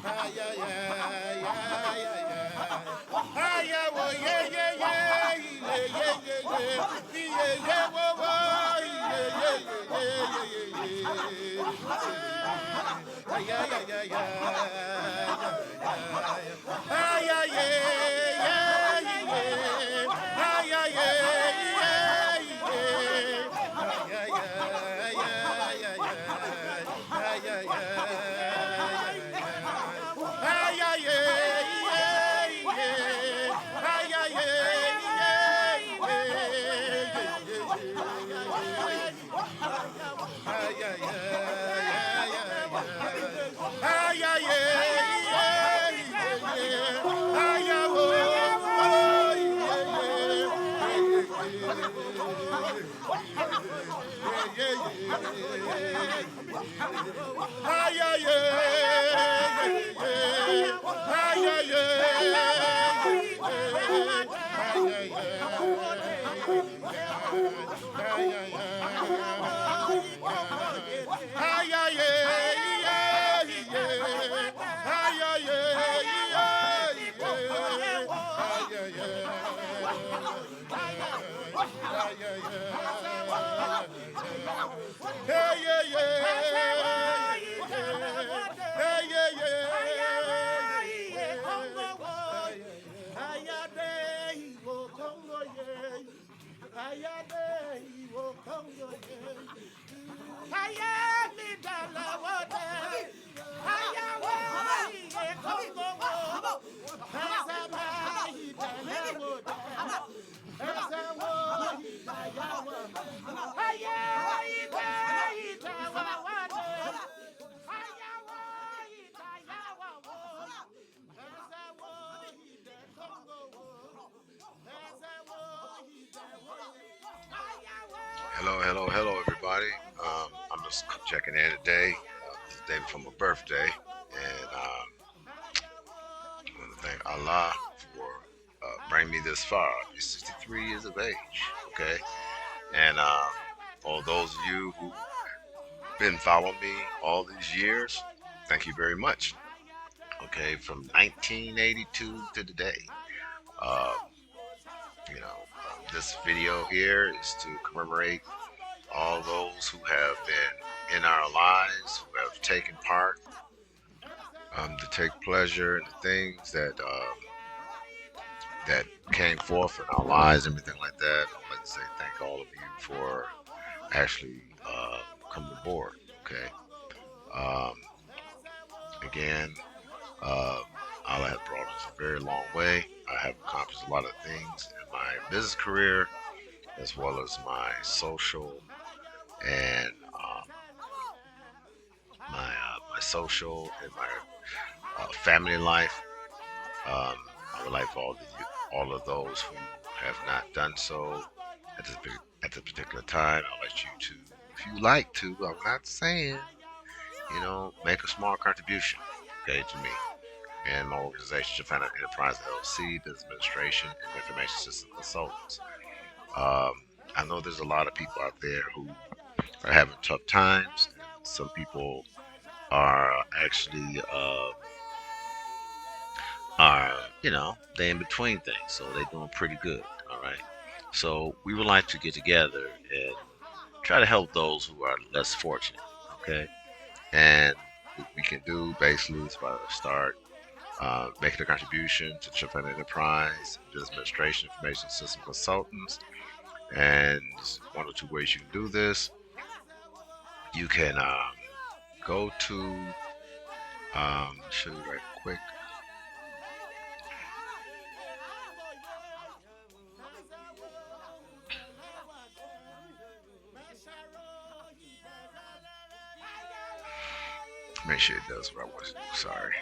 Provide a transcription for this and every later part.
Ay, ay, ay, ay, ay, ay. Ay, ay, wo, yeah, yeah, yeah, yeah, yeah, yeah, yeah. Yeah, yeah, wo, wo, yeah, yeah, yeah, yeah, yeah, yeah. Ay, ay, ay, ay, ay, ay, ay, ay, yeah, yeah, yeah. Ay, ay, yeah, yeah, yeah. Ay, ay, ay, ay, ay, ay. Ay, ay, ay, ay, ay. Ay, ay, ay, ay, ay. Ay, ay, ay, ay, ay, ay, ay, ay, ay, Hello, hello, hello, everybody. I'm just checking in today. This is the day before my birthday, and I want to thank Allah for bringing me this far. I'll be 63 years of age, okay? And all those of you who've been following me all these years, thank you very much, okay? From 1982 to today. Um, this video here is to commemorate all those who have been in our lives, who have taken part, to take pleasure in the things that came forth in our lives, everything like that. I'd like to say thank all of you for actually coming aboard. Okay. Um, again, uh, Allah has brought us a very long way. I have accomplished a lot of things in my business career, as well as my social and my social and my family life. Um, I would like for all of those who have not done so at this particular time. I'd like you to, if you like to, I'm not saying, make a small contribution, okay, to me and my organization, Shephard Enterprise LLC, Business Administration, and Information System Consultants. Um, I know there's a lot of people out there who are having tough times. And some people are actually are they in between things, so they're doing pretty good. All right. So we would like to get together and try to help those who are less fortunate. Okay. And what we can do basically is by start making a contribution to Children Enterprise, Business Administration, Information System Consultants. And one or two ways you can do this. You can go to, show you right quick. Make sure it does what I want to do. Sorry.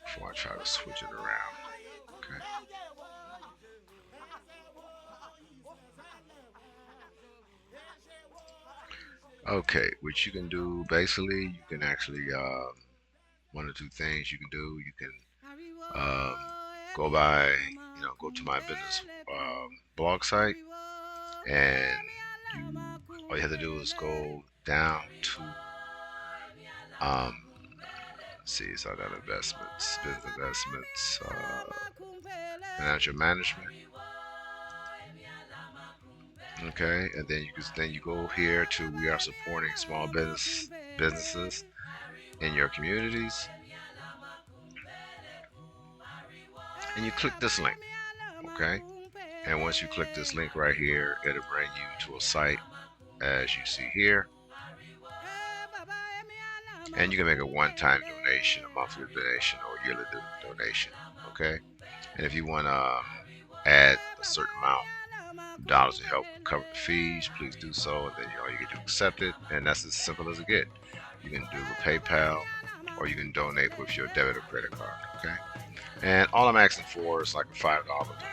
Before I try to switch it around. Okay. Okay, which you can do basically, you can actually, one or two things you can do. You can go by, go to my business blog site, and you all you have to do is go down to um, see, so I got investments, business investments, financial management. Okay, and then you go here to we are supporting small businesses in your communities, and you click this link. Okay, and once you click this link right here, it'll bring you to a site as you see here, and you can make a one-time donation, a monthly donation, or yearly donation. Okay, and if you want to add a certain amount of dollars to help cover the fees, please do so, and then you get to accept it, and that's as simple as it gets. You can do with PayPal, or you can donate with your debit or credit card. Okay, and all I'm asking for is like a $5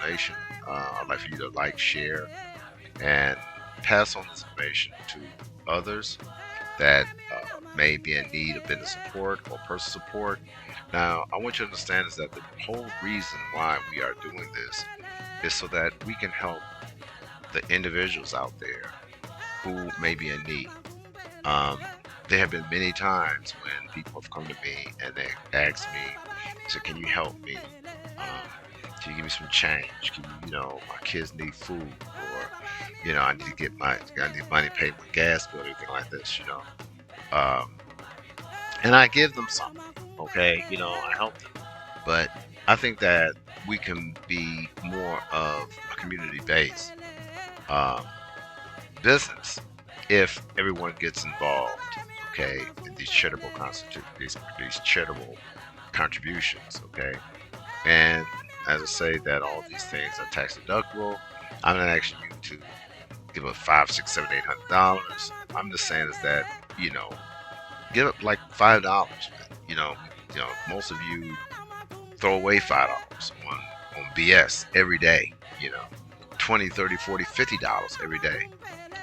donation. I'd like for you to like, share, and pass on this information to others that may be in need of business support or personal support. Now, I want you to understand is that the whole reason why we are doing this is so that we can help the individuals out there who may be in need. There have been many times when people have come to me and they ask me, so can you help me? Can you give me some change? Can my kids need food, or I need to I need money to pay my gas bill, or anything like this, and I give them something, okay, I help them, but I think that we can be more of a community-based business if everyone gets involved, okay, in these these charitable contributions, okay, and as I say that all these things are tax deductible, I'm not asking you to give up $5, $6, $7, $800. I'm just saying is that give up like $5. Most of you throw away $5 on BS every day. 20, 30, 40, $50 every day.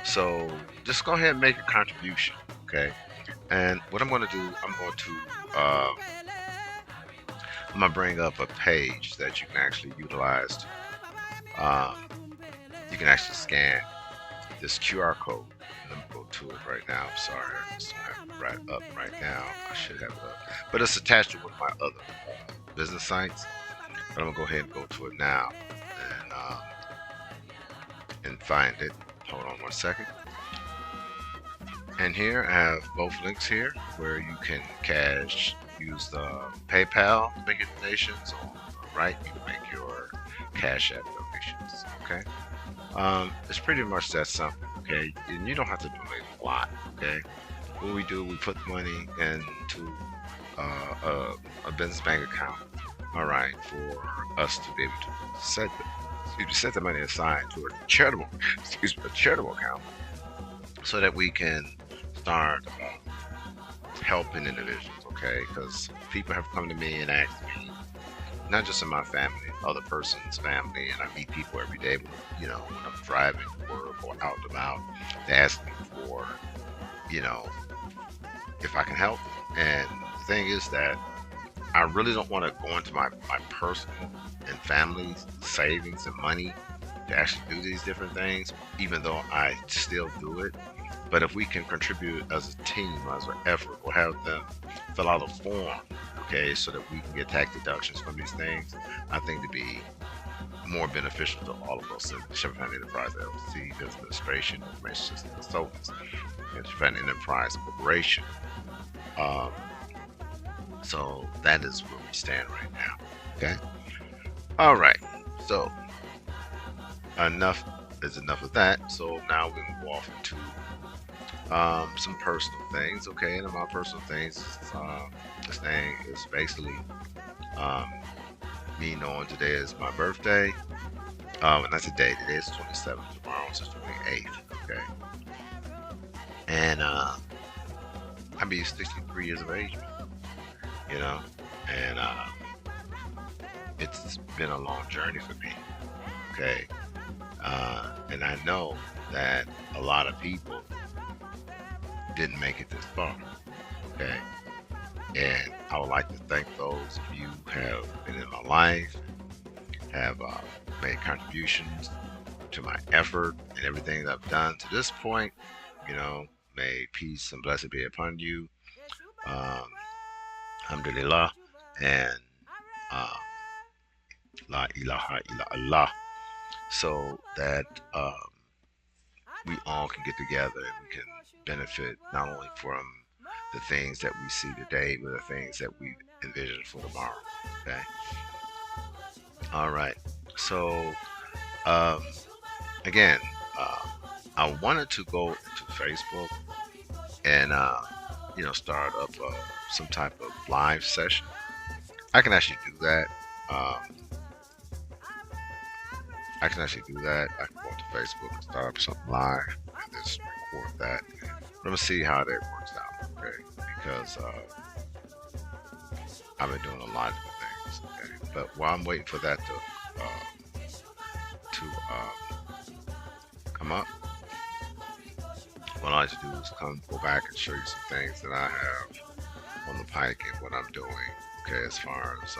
So just go ahead and make a contribution, okay? And what I'm going to do, I'm gonna bring up a page that you can actually utilize. You can actually scan this QR code. Let me go to it right now. I'm sorry, I just don't have it right up right now. I should have it up, but it's attached to one of my other business sites. But I'm gonna go ahead and go to it now and find it. Hold on one second. And here I have both links here where you can use the PayPal to make your donations, or right, you can make your Cash App donations. Okay, it's pretty much that simple. Okay, and you don't have to donate a lot. Okay, what we do, we put money into a business bank account. All right, for us to be able to set the money aside to a charitable account, so that we can start helping individuals. Okay, because people have come to me and asked me, not just in my family, other person's family, and I meet people every day. When I'm driving to work or out and about, they ask me for, if I can help them. And the thing is that I really don't want to go into my personal and family savings and money to actually do these different things, even though I still do it. But if we can contribute as a team, as an effort, we'll have them fill out a form, okay, so that we can get tax deductions from these things. I think to be more beneficial to all of us. Shephard Family Enterprise LLC, Business Administration, Information System Consultants, and Shephard Family Enterprise Corporation. So that is where we stand right now. Okay. All right. So enough of that. So now we can go off into some personal things. Okay, and my personal things, this thing is basically me knowing today is my birthday. And that's today. Today is 27th. Tomorrow is 28th. Okay, and I'll be 63 years of age. And it's been a long journey for me. Okay, and I know that a lot of people didn't make it this far. Okay, and I would like to thank those of you who have been in my life, have made contributions to my effort and everything that I've done to this point. May peace and blessing be upon you. Alhamdulillah, and um, La ilaha illa Allah, so that we all can get together and we can benefit not only from the things that we see today, but the things that we envision for tomorrow. Okay. All right. So um, again, uh, I wanted to go into Facebook and start up some type of live session. I can actually do that. Um, I can actually do that. I can go to Facebook and start up something live and just record that. But I'm gonna see how that works out, okay? Because I've been doing a lot of different things, okay? But while I'm waiting for that to come up, what I like to do is go back and show you some things that I have on the pike and what I'm doing, okay? As far as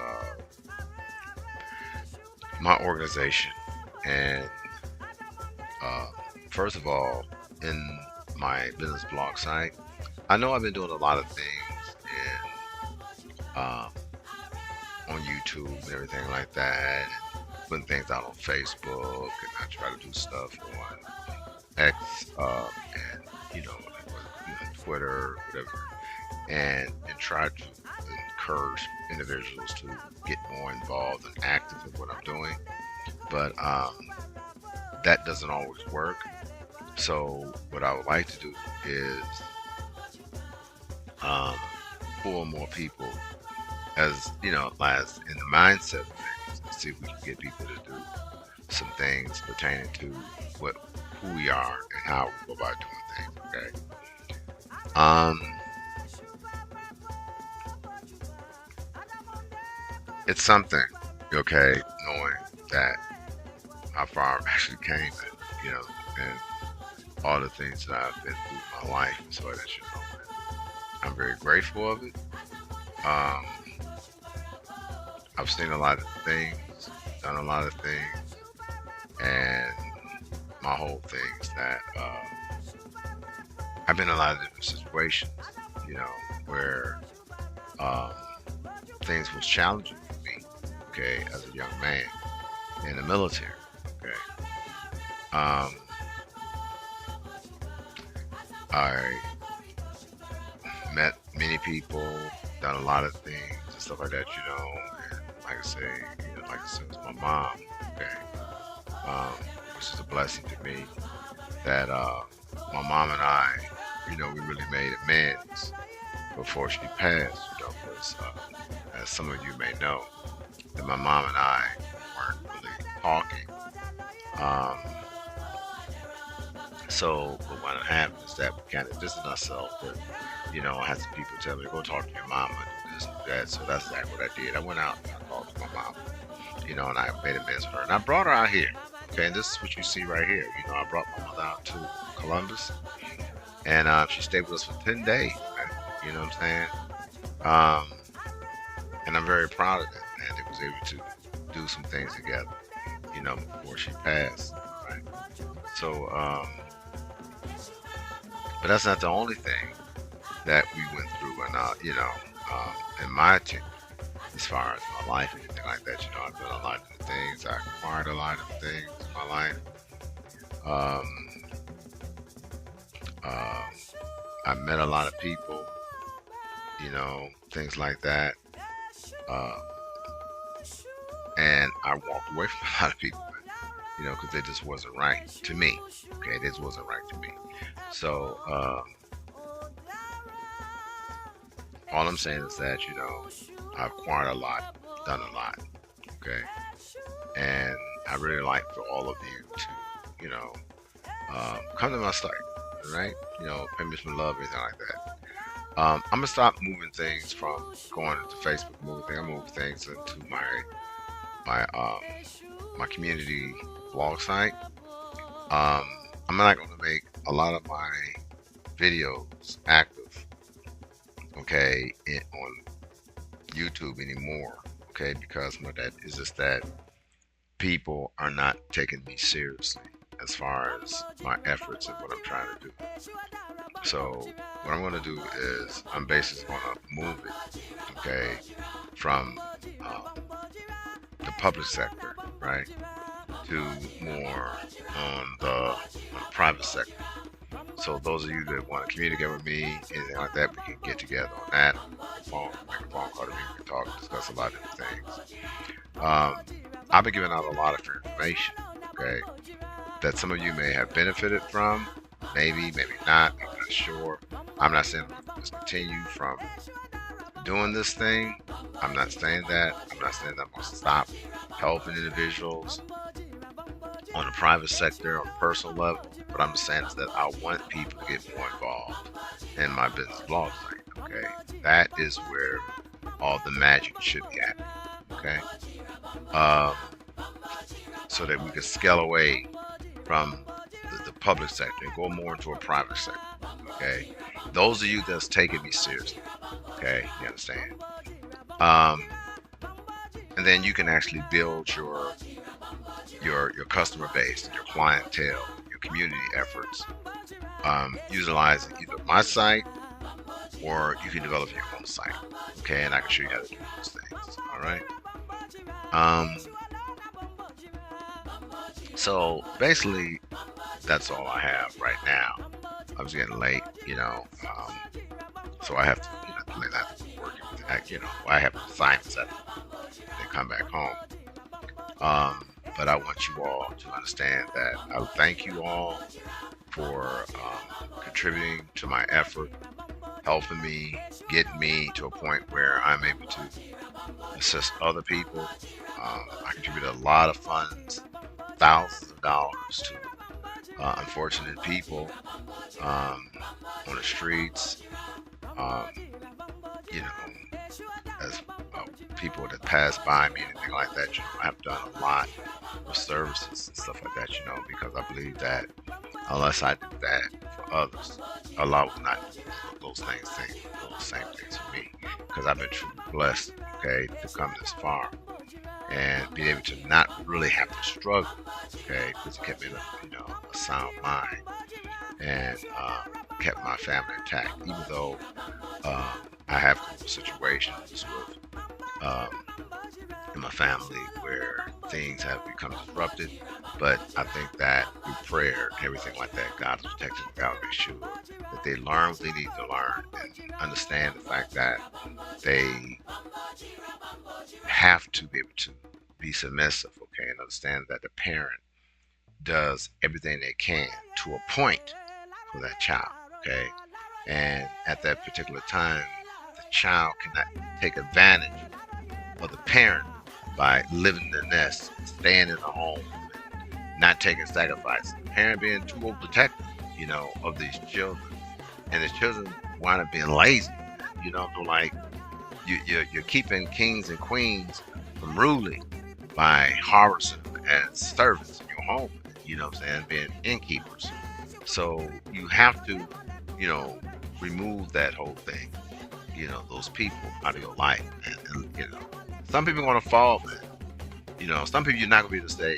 my organization. And first of all, in my business blog site, I know I've been doing a lot of things on YouTube and everything like that, and putting things out on Facebook, and I try to do stuff on X, and Twitter, whatever, and try to encourage individuals to get more involved and active in what I'm doing. But that doesn't always work. So what I would like to do is pull more people, as in the mindset of things, and see if we can get people to do some things pertaining to who we are and how we go about doing things. Okay. It's something, okay, knowing that how far I've actually came, and all the things that I've been through in my life, so that I'm very grateful of it. I've seen a lot of things, done a lot of things, and my whole thing is that I've been in a lot of different situations, where things was challenging for me, okay, as a young man in the military, okay. I met many people, done a lot of things and stuff like that, and like I say, like I said, it was my mom, okay, which is a blessing to me that my mom and I, we really made amends before she passed, because as some of you may know, that my mom and I weren't really talking. But what happened is that we kind of distanced ourselves. But I had some people tell me, go talk to your mama, do this and that. So that's exactly what I did. I went out and I talked to my mom, and I made amends with her. And I brought her out here. Okay, and this is what you see right here. I brought my mother out to Columbus, and she stayed with us for 10 days. You know what I'm saying? And I'm very proud of that, and it was able to do some things together, before she passed. Right? So, but that's not the only thing that we went through, and in my tenure, as far as my life and anything like that, I've done a lot of things. I acquired a lot of things in my life. I met a lot of people, things like that. And I walked away from a lot of people, because it just wasn't right to me. Okay, it just wasn't right to me. So, all I'm saying is that, I've acquired a lot, done a lot, okay? And I really like for all of you to, come to my site, all right? Pay me some love, anything like that. I'm gonna stop moving things from going into Facebook, I move things into my community blog site. I'm not gonna make a lot of my videos active, okay, on YouTube anymore, okay, because some of that is just that people are not taking me seriously as far as my efforts and what I'm trying to do. So what I'm going to do is I'm basically going to move it, okay, from the public sector, right, to more on the private sector. So those of you that want to communicate with me, anything like that, we can get together on that. Make a phone call to me, we can talk, discuss a lot of different things. I've been giving out a lot of information, okay, that some of you may have benefited from, maybe not, I'm not sure. I'm not saying let's continue from doing this thing. I'm not saying that. I'm not saying that I'm going to stop helping individuals on the private sector, on a personal level. What I'm saying is that I want people to get more involved in my business blog site. Okay, that is where all the magic should be at. Okay, um, so that we can scale away from the public sector and go more into a private sector. Okay, those of you that's taking me seriously. Okay, you understand? Um, and then you can actually build your customer base, your clientele, your community efforts, utilizing either my site or you can develop your own site. Okay, and I can show you how to do those things. All right. So basically, that's all I have right now. I was getting late, so I have to, late after working with that, I have assignments at and come back home. But I want you all to understand that I thank you all for contributing to my effort, helping me, getting me to a point where I'm able to assist other people. I contributed a lot of funds, thousands of dollars to unfortunate people on the streets, as people that pass by me, anything like that. I've done a lot of services and stuff like that, because I believe that unless I do that for others, Allah will not do those same things for me, because I've been truly blessed, okay, to come this far and be able to not really have to struggle, okay, because it kept me in a sound mind and kept my family intact, even though I have situations with in my family where things have become disrupted, but I think that through prayer and everything like that, God is protecting. God will make sure that they learn what they need to learn and understand the fact that they have to be able to be submissive, okay, and understand that the parent does everything they can to a point for that child, okay, and at that particular time, the child cannot take advantage of the parent by living in the nest, staying in the home, not taking sacrifices. The parent being too overprotective, of these children, and the children wind up being lazy. So like you're keeping kings and queens from ruling by harvesting as servants in your home. What I'm saying, being innkeepers. So you have to, remove that whole thing. Those people out of your life, and some people are gonna fall, man. Some people you're not gonna be able to stay.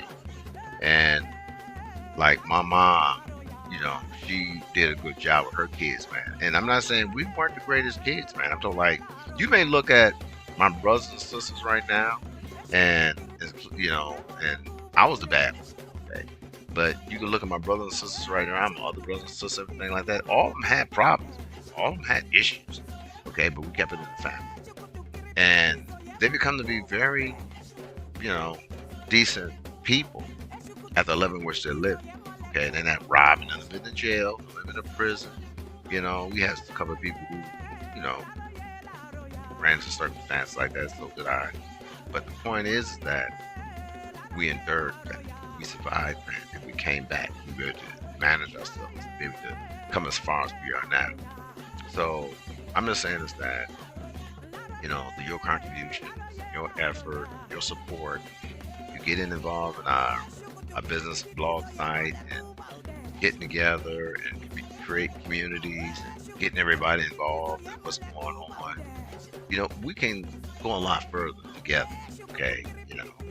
And like my mom, she did a good job with her kids, man. And I'm not saying we weren't the greatest kids, man. I'm talking like you may look at my brothers and sisters right now, and and I was the bad one, okay? But you can look at my brothers and sisters right now, my other brothers and sisters, everything like that. All of them had problems. All of them had issues, okay? But we kept it in the family. And they become to be very, decent people at the level in which they're living. Okay, they're not robbing, none of it in jail, living in a prison. We had a couple of people who, ran into circumstances like that, so did I. But the point is that we endured that. We survived, man, and we came back. We were able to manage ourselves, to be able to come as far as we are now. So I'm just saying is that, your contributions, your effort, your support, you getting involved in our business blog site and getting together and create communities and getting everybody involved in what's going on. We can go a lot further together, okay?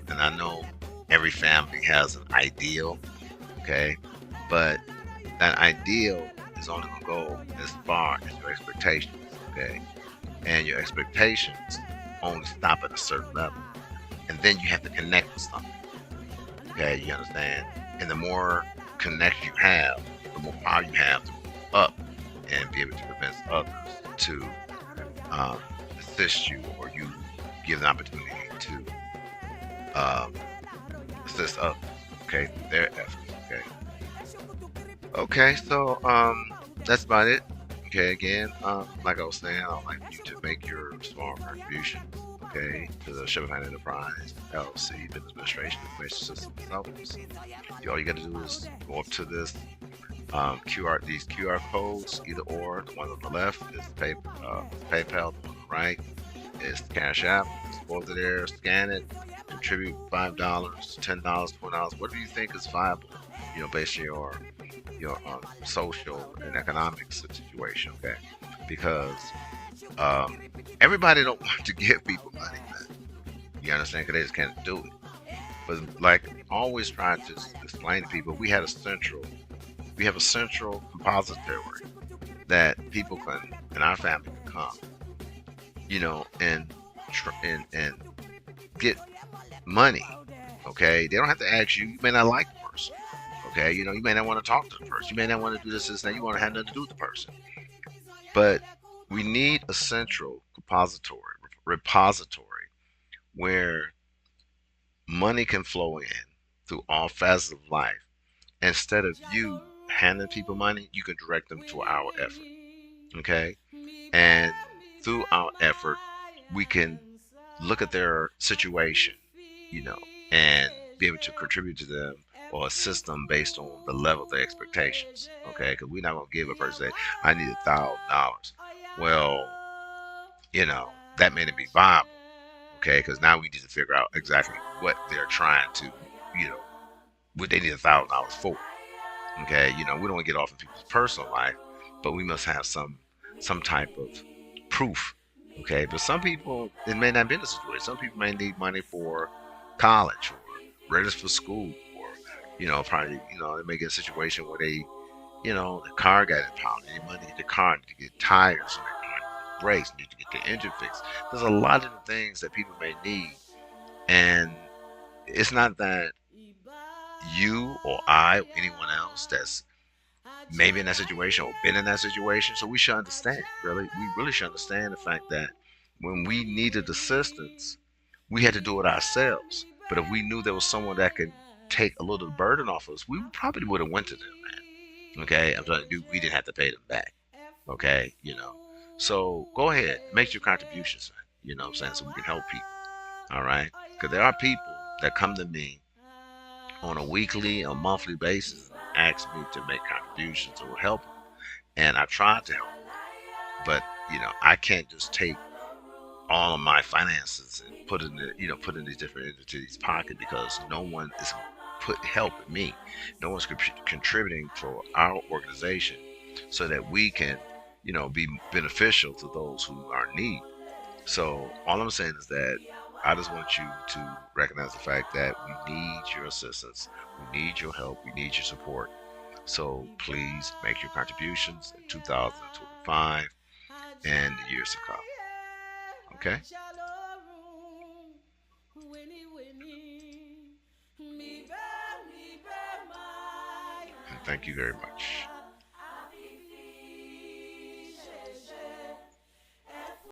And I know every family has an ideal, okay? But that ideal is only going to go as far as your expectations, okay? And your expectations only stop at a certain level. And then you have to connect with something, okay? You understand? And the more connection you have, the more power you have to move up and be able to convince others to um, assist you, or you give an opportunity to um, assist others, okay, through their efforts, okay. Okay, so that's about it. Okay, again, like I was saying, I'd like you to make your small contribution, okay, to the Shephard Enterprise LLC Business Administration Information System Developers. All you got to do is go up to this these QR codes, either or. The one on the left is PayPal. The one on the right is Cash App. Just go over there, scan it, contribute $5, $10, $20, whatever you think is viable. Based on your social and economic situation. Okay, because um, everybody don't want to give people money, man. You understand? Because they just can't do it. But like always, trying to explain to people, we have a central repository that people can, in our family, can come, and get money. Okay, they don't have to ask you. You may not like the person. Okay, you may not want to talk to the person. You may not want to do this, and you want to have nothing to do with the person. But we need a central repository where money can flow in through all facets of life. Instead of you handing people money, you can direct them to our effort. Okay, and through our effort, we can look at their situation, you know, and be able to contribute to them or assist them based on the level of their expectations. Okay, because we're not gonna give a person say, "I need $1,000." Well, that may not be viable. Okay, because now we need to figure out exactly what they're trying to, you know, what they need $1,000 for. Okay, we don't want to get off in people's personal life, but we must have some type of proof. Okay, but some people, it may not be the situation. Some people may need money for college or register for school, or probably they may get a situation where the car got impounded. They money in the car need to get tires in their car, brakes, need to get the engine fixed. There's a lot of things that people may need, and it's not that you or I or anyone else that's maybe in that situation or been in that situation. So we should understand, we really should understand the fact that when we needed assistance, we had to do it ourselves. But if we knew there was someone that could take a little burden off us, we probably would have went to them, man. Okay, I'm telling you, we didn't have to pay them back. Okay, So go ahead, make your contributions, man. You know what I'm saying? So we can help people. All right, because there are people that come to me on a weekly or monthly basis and ask me to make contributions or help them. And I tried to help them, but I can't just take all of my finances and put in these different entities' pocket, because no one is helping me. No one's contributing to our organization so that we can, be beneficial to those who are in need. So all I'm saying is that I just want you to recognize the fact that we need your assistance, we need your help, we need your support. So please make your contributions in 2025 and the years to come. Okay? And thank you very much.